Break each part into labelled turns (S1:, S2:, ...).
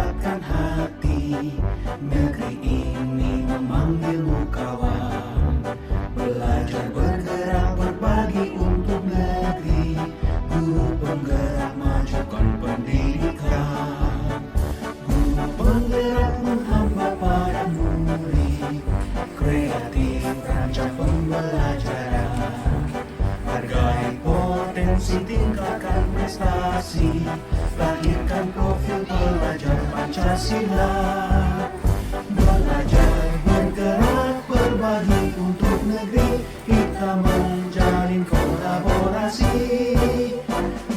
S1: kuatkan hati. Negeri ini memanggilmu kawan. Belajar bergerak berbagi untuk negeri. Guru penggerak majukan pendidikan. Guru penggerak menghamba pada murid. Kreatif rancang pembelajaran. Hargai potensi, tingkatkan prestasi. Lahirkan profil pelajar Pancasila. Belajar bergerak berbagi untuk negeri. Kita menjalin kolaborasi.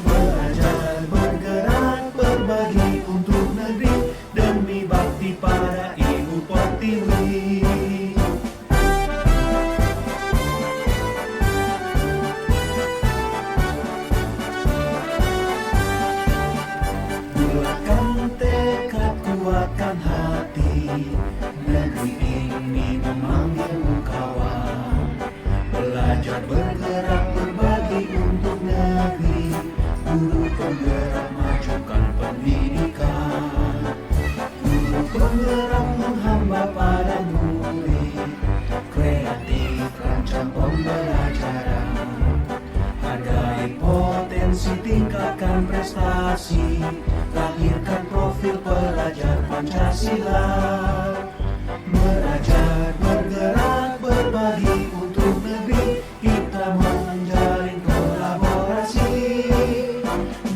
S1: Belajar bergerak berbagi untuk negeri. Demi bakti pada Ibu Pertiwi. Bulatkan tekad, kuatkan hati. Negeri ini memanggilmu kawan. Belajar bergerak berbagi untuk negeri. Guru penggerak majukan pendidikan. Guru penggerak menghamba pada murid. Kreatif rancang pembelajaran. Hargai potensi, tingkatkan prestasi. Lahirkan profil pelajar Pancasila. Belajar bergerak berbagi untuk negeri. Kita menjalin kolaborasi.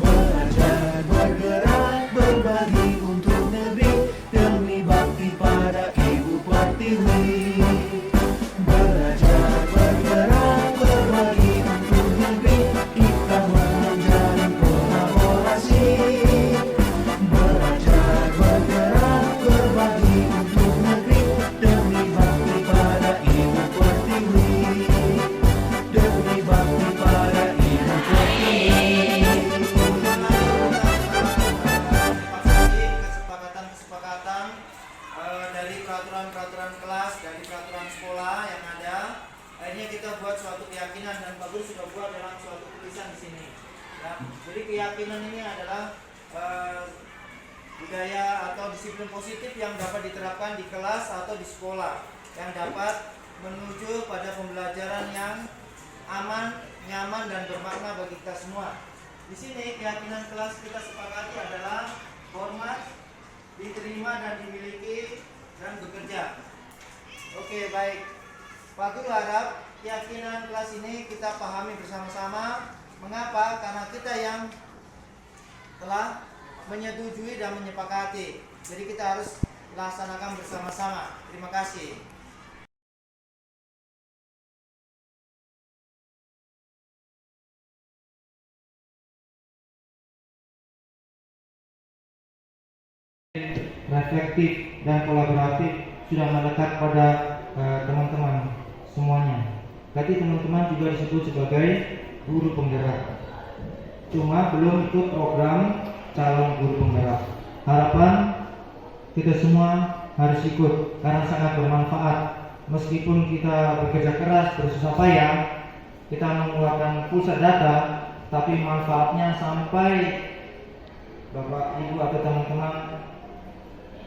S1: Belajar bergerak berbagi untuk negeri. Demi bakti pada Ibu Pertiwi. Belajar bergerak berbagi untuk negeri. Kita menjalin kolaborasi. Belajar bergerak berbagi untuk negeri. Demi bakti pada Ibu Pertiwi. Demi bakti pada Ibu Pertiwi.
S2: Kesepakatan dari peraturan-peraturan kelas, dari peraturan sekolah yang ada. Akhirnya kita buat suatu keyakinan dan Pak Guru sudah buat dalam suatu tulisan di sini. Ya, jadi keyakinan ini adalah budaya atau disiplin positif yang dapat diterapkan di kelas atau di sekolah, yang dapat menuju pada pembelajaran yang aman, nyaman dan bermakna bagi kita semua. Di sini keyakinan kelas kita sepakati adalah hormat, diterima dan dimiliki, dan bekerja. Oke, baik. Pak Guru harap keyakinan kelas ini kita pahami bersama-sama. Mengapa? Karena kita yang telah menyetujui dan menyepakati. Jadi kita harus laksanakan bersama-sama. Terima kasih.
S3: Reflektif dan kolaboratif sudah melekat pada teman-teman semuanya. Berarti teman-teman juga disebut sebagai guru penggerak. Cuma belum ikut program calon guru penggerak. Harapan kita semua harus ikut karena sangat bermanfaat. Meskipun kita bekerja keras, bersusah payah, kita mengeluarkan pulsa data, tapi manfaatnya sampai Bapak, Ibu atau teman-teman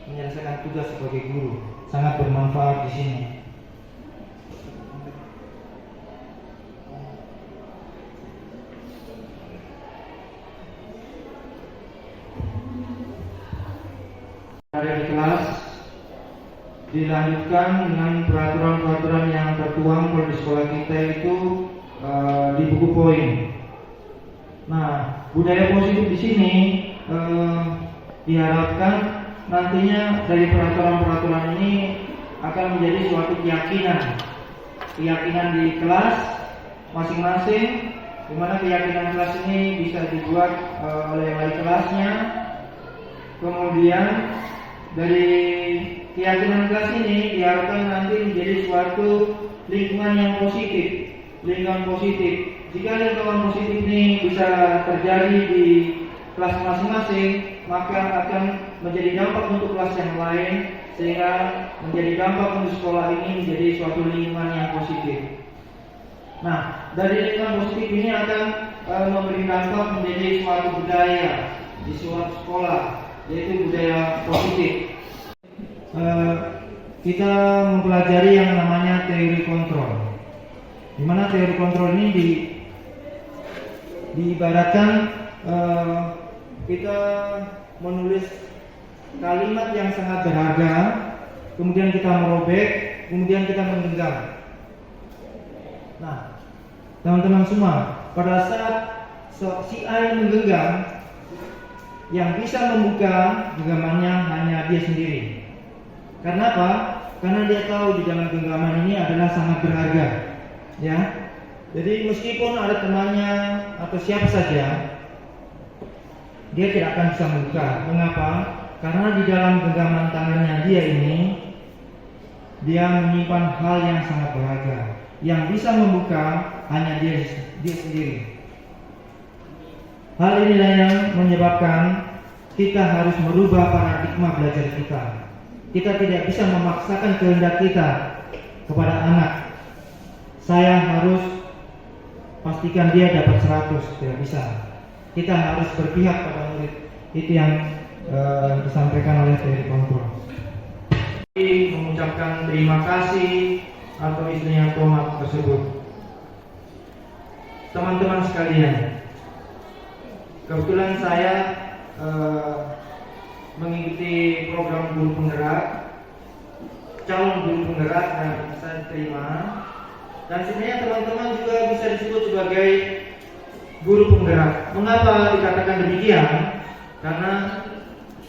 S3: menyelesaikan tugas sebagai guru sangat bermanfaat di sini. Ada di kelas dilanjutkan dengan peraturan-peraturan yang tertuang di sekolah kita itu di buku poin. Nah, budaya positif di sini diharapkan nantinya dari peraturan-peraturan ini akan menjadi suatu keyakinan di kelas masing-masing, di mana keyakinan kelas ini bisa dibuat oleh wali kelasnya. Kemudian dari keyakinan kelas ini diharapkan nanti menjadi suatu lingkungan yang positif, lingkungan positif. Jika lingkungan positif ini bisa terjadi di kelas masing-masing, maka akan menjadi dampak untuk kelas yang lain, sehingga menjadi dampak untuk sekolah ini menjadi suatu lingkungan yang positif. Nah, dari lingkungan positif ini akan memberi dampak menjadi suatu budaya di suatu sekolah, yaitu budaya positif. positif. Kita mempelajari yang namanya teori kontrol. Di mana teori kontrol ini diibaratkan kita menulis kalimat yang sangat berharga, kemudian kita merobek, kemudian kita menggenggam. Nah, teman-teman semua, pada saat si A yang menggenggam, yang bisa membuka genggamannya hanya dia sendiri. Karena apa? Karena dia tahu di dalam genggaman ini adalah sangat berharga, ya. Jadi meskipun ada temannya atau siapa saja, dia tidak akan bisa membuka. Mengapa? Karena di dalam genggaman tangannya dia ini, dia menyimpan hal yang sangat berharga. Yang bisa membuka hanya dia sendiri. Hal inilah yang menyebabkan kita harus merubah paradigma belajar kita. Kita tidak bisa memaksakan kehendak kita kepada anak. Saya harus pastikan dia dapat 100, tidak bisa. Kita harus berpihak pada murid. Itu yang disampaikan oleh teori kontrol. Mengucapkan terima kasih atau istilahnya tomat tersebut. Teman-teman sekalian, kebetulan saya mengikuti program guru penggerak, calon guru penggerak dan saya terima. Dan sebenarnya teman-teman juga bisa disebut sebagai guru penggerak. Mengapa dikatakan demikian? Karena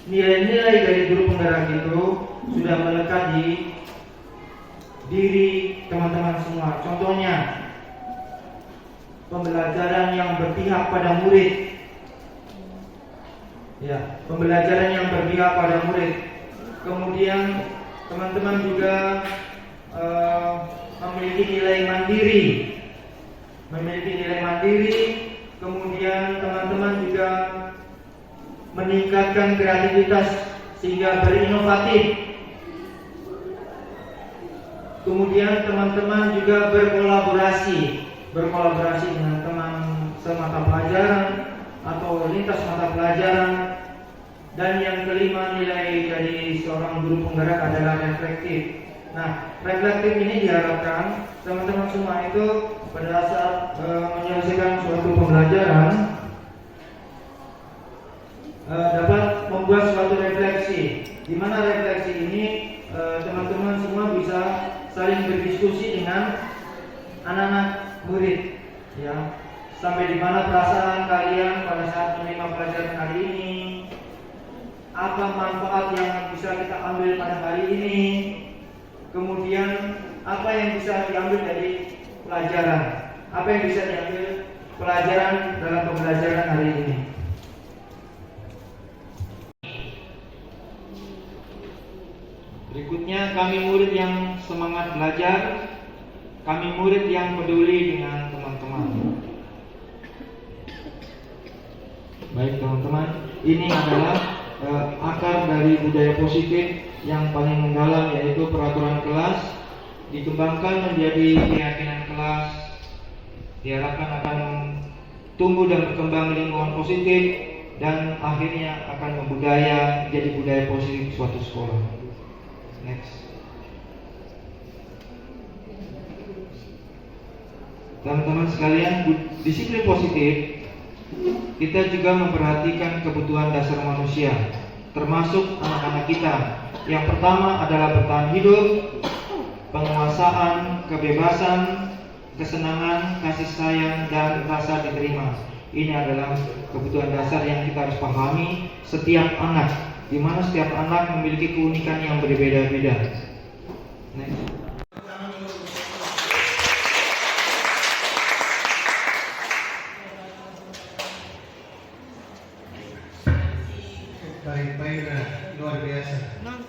S3: nilai-nilai dari guru penggerak itu sudah melekat di diri teman-teman semua. Contohnya, pembelajaran yang berpihak pada murid. Ya, pembelajaran yang berpihak pada murid. Kemudian teman-teman juga memiliki nilai mandiri. Kemudian teman-teman juga meningkatkan kreativitas sehingga berinovatif. Kemudian teman-teman juga berkolaborasi dengan teman semata pelajaran atau lintas mata pelajaran. Dan yang kelima, nilai dari seorang guru penggerak adalah reflektif. Nah, reflektif ini diharapkan teman-teman semua itu pada saat menyelesaikan suatu pembelajaran dapat membuat suatu refleksi. Di mana refleksi ini teman-teman semua bisa saling berdiskusi dengan anak-anak murid, ya. Sampai di mana perasaan kalian pada saat menerima pelajaran hari ini, apa manfaat yang bisa kita ambil pada hari ini, kemudian apa yang bisa diambil dari pelajaran, apa yang bisa diambil pelajaran dalam pembelajaran hari ini. Berikutnya, kami murid yang semangat belajar, kami murid yang peduli dengan teman-teman. Baik teman-teman, ini adalah akar dari budaya positif yang paling mendalam, yaitu peraturan kelas, dikembangkan menjadi keyakinan kelas, diharapkan akan tumbuh dan berkembang lingkungan positif, dan akhirnya akan membudaya menjadi budaya positif suatu sekolah. Next. Teman-teman sekalian, disiplin positif kita juga memperhatikan kebutuhan dasar manusia, termasuk anak-anak kita. Yang pertama adalah bertahan hidup, penguasaan, kebebasan, kesenangan, kasih sayang, dan rasa diterima. Ini adalah kebutuhan dasar yang kita harus pahami setiap anak, di mana setiap anak memiliki keunikan yang berbeda-beda. Next.
S4: Baik, luar biasa.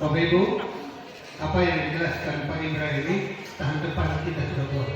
S4: Bapak Ibu, apa yang dijelaskan Pak Indra ini tahun depan kita sudah buat.